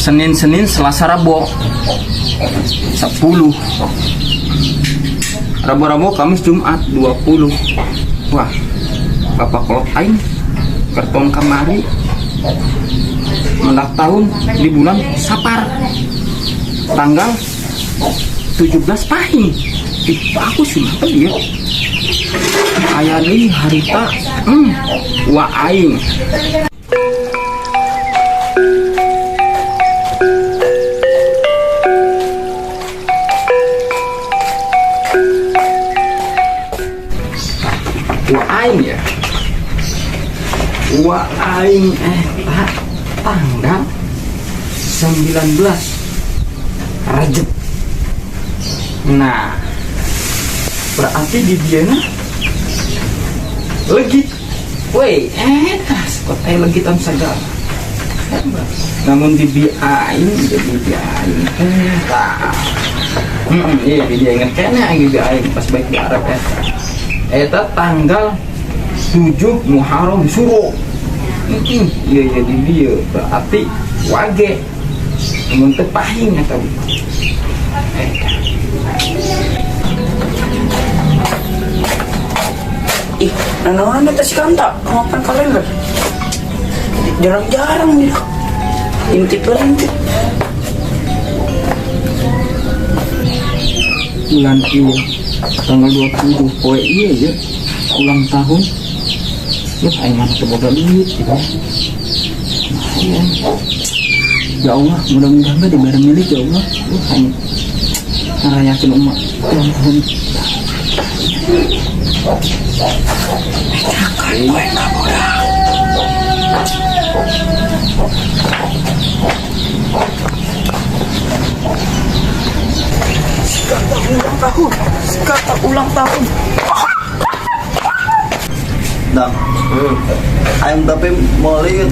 Senin, Selasa, Rabu 10. Rabu, Kamis, Jumat 20. Wah, bapak kolot aing kerton kamari mendak tahun di bulan Sapar tanggal 17 Pahing. Aku sih apa dia? Aya deui harita wa aing. Wa aing ya. Wa aing tanggal 19 Rajab. Nah, berarti di dia legit. Woi, kok legitan segala. Namun di biain, jadi biain. Iya, dia ingat kayaknya lagi biain pas baik di Arab ya. Eta tanggal 7 Muharram Suro. Iya jadi dia berarti wage untuk pahing atau ih, nanawan na si Kanta, makan kalender. Jarang-jarang nih. Intip lah intip. bulan iya tanggal 20 poe iya ya ulang tahun ya aing mah teu boga duit gitu. Ya Allah, mudah-mudahan gak diberi milik ya Allah. Aing ngarayakeun umat ulang tahun. Jangan gue kamu dah. Kata ulang tahun. Dah, ayam tapi mau lihat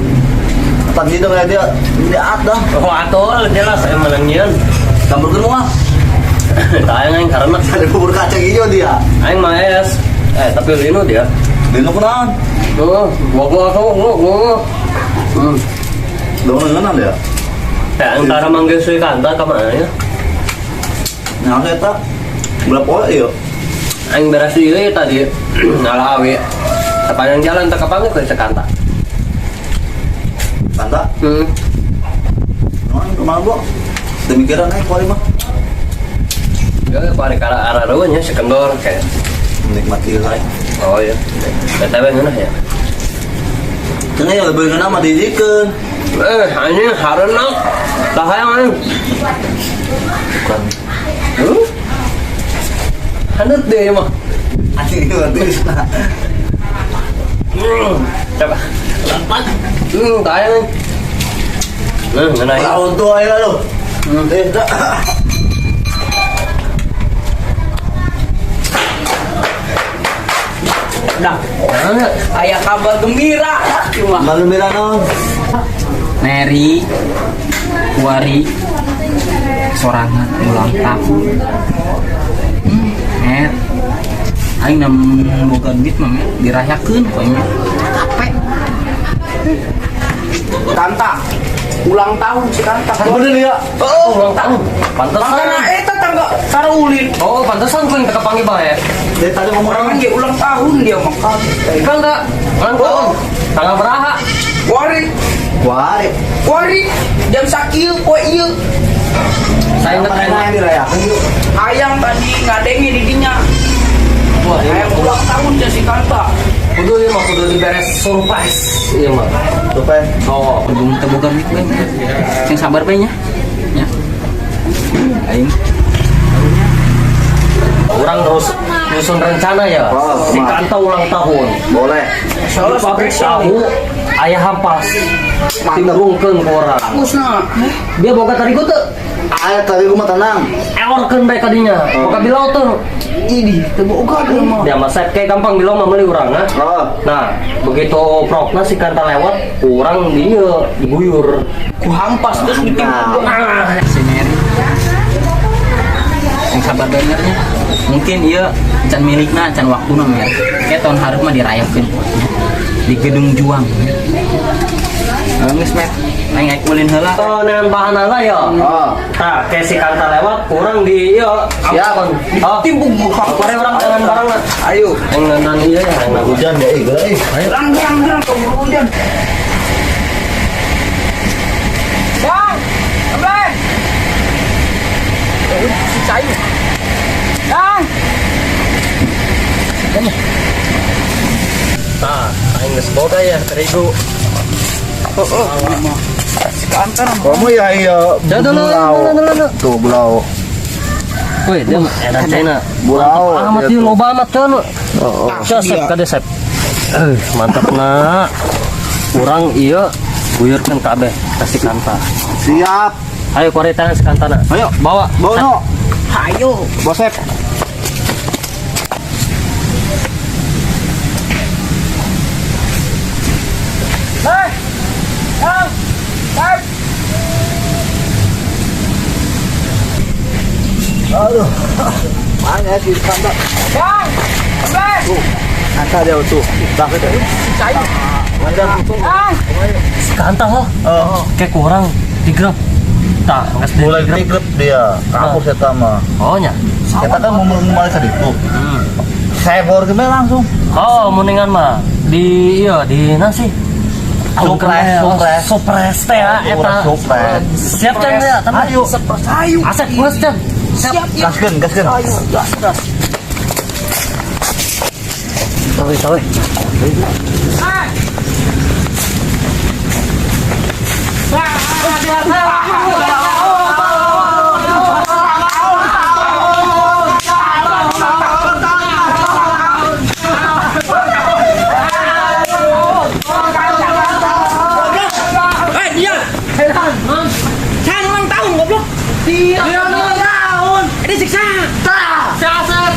tadi dong ya dia ada. Oh atol jelas saya menangian. Kamu ke rumah? Tayang aing karena Ada bubur kacang hijau dia. aing maes. Tapi lino dia. Dino kenalan. Oh, gua. Dong kenalan dia. Antara manggil sui kanta kemana ya? Nah saya tak berapa ya? Aing beres ieu tadi ngalawi. Sepanjang jalan tak kepanggil ke sekanta. Tanda? Kemana gua? Demikiran naik kali mah. Ya pare kara arah-arahnya sekendor kayak. Menikmati saya. Oh iya. BTW ngeunah ya. Kena yang lebih nama didikan. Anjing hareunak. Tah hayang anjing. Bukan. Handut deh mah. Anjing itu artis. Coba. Lampat. Tayang. Ngeunah. Tahun tua ya lo. Dah. Dah, ayah kabar gembira. Cuma Malu Mirano. Mary Wari sorangan ulang tahun. Aing namun boga duit mah dirayakeun poe mah. Capek. Kanta, ulang tahun si Kanta. Bener ya. Oh, ulang tahun. Makanya Pantesan. eta tangga ulin. Oh, pantesan gue yang kepanggil bae. Dia tadi ngomong Orang dia ulang tahun dia makan. Kan enggak? Ulang tahun. Tanggal beraha? Wari, jam sakil poe ieu. Saya ingat yang dirayakan yuk. Ayang tadi ngadengi di dinya. Wah, Ayang ulang tahun dia si Kanta. kudu ieu mah kudu diberes surprise. Iya mah. Lupa. Oh, Belum teu boga duit we. Sing sabar bae nya. Ya. Aing orang terus nyusun rencana ya. Oh, Si Kanta ulang tahun. Boleh. Di pabrik tahu ayah hampas. Tinggungkeun ku urang. Bagusna. Dia boga tadi gua teu Ayat tadi rumah tenang. eworkeun bae kadinya. Boga bilau tuh. Ini teu boga dia mah. Dia mah set kayak gampang bilau mah meuli urang nah. Oh. Nah, begitu prokna si Kanta lewat, urang dia diguyur. Ku hampas terus bikin Ah, si Mary yang sabar bangetnya mungkin iya can milikna can waktuna mer kayak tahun hareup mah dirayakeun di Gedung Juang geus mer Nengek ulin heula. Atau dengan bahan ala ya. Oh, Nah, kayak si kanta lewat, kurang di iya. siap. Oh, timbung buka. Mari orang dengan barang lah. Ayo. Yang nan iya ya, yang nan. Hujan ya, guys. Gerang, keburu hujan. Bang, Bang. Si cair. Bang. Nah, aing geus boga ya terigu. Kamu ya iya. Dulu. Tuh bulau. Wih, dia enak China. Bulau. Amat dia ieu tuh. loba amat kan. Oh, Sep kade sep. Mantap na. Kurang iya buyurkeun kabeh kasih kanta. Siap. Ayo kuari tangan sekantana. Ayo. Bawa. Bawa no. Ayo. Bosep. Bang. Bang. Bang. Aduh. Mana sih kanta? Bang. Bang. Angka dia tuh. Dah. Cair. Mandan. Bang. Kanta ho. Kayak kurang 3 tah geus Mulai grip dia. Kamu saya mah. Oh nya. Kita kan mau mulai tadi tuh. Saya bawa ke langsung. Oh, mendingan mah di iya di nasi. Supres. Supres teh ya eta. Supres. Siap can ya, teman. Ayo. Ayo. Asep geus can. Siap. Gaskeun. Ayo, gas. Sawe. Bang. Saya ulang tahun goblok. Dia ulang tahun. Ini siksa. Siasat.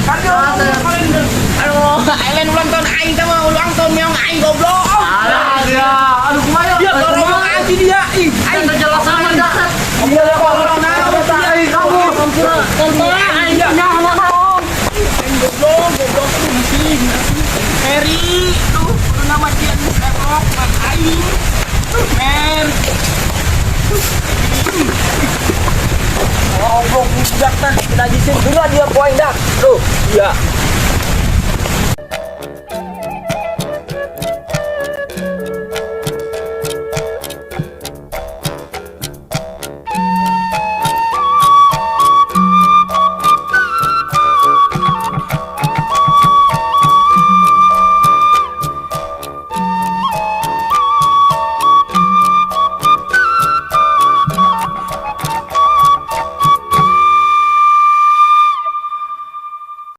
Aduh, Ellen ulang tahun aing teh mah ulang tahun meong aing goblok. Alah dia. Aduh kumaha? Dia ngomong anti dia. Ih, aing jelas sama dakat. Dia corona aing kamu. Corona aing nyaho naon. Aing goblok tuh mesin. Mary tuh nama dia Serok man aing. Mer. Oh, goblok budak tah. Kita jisin dulu dia poin dak. Tuh, iya.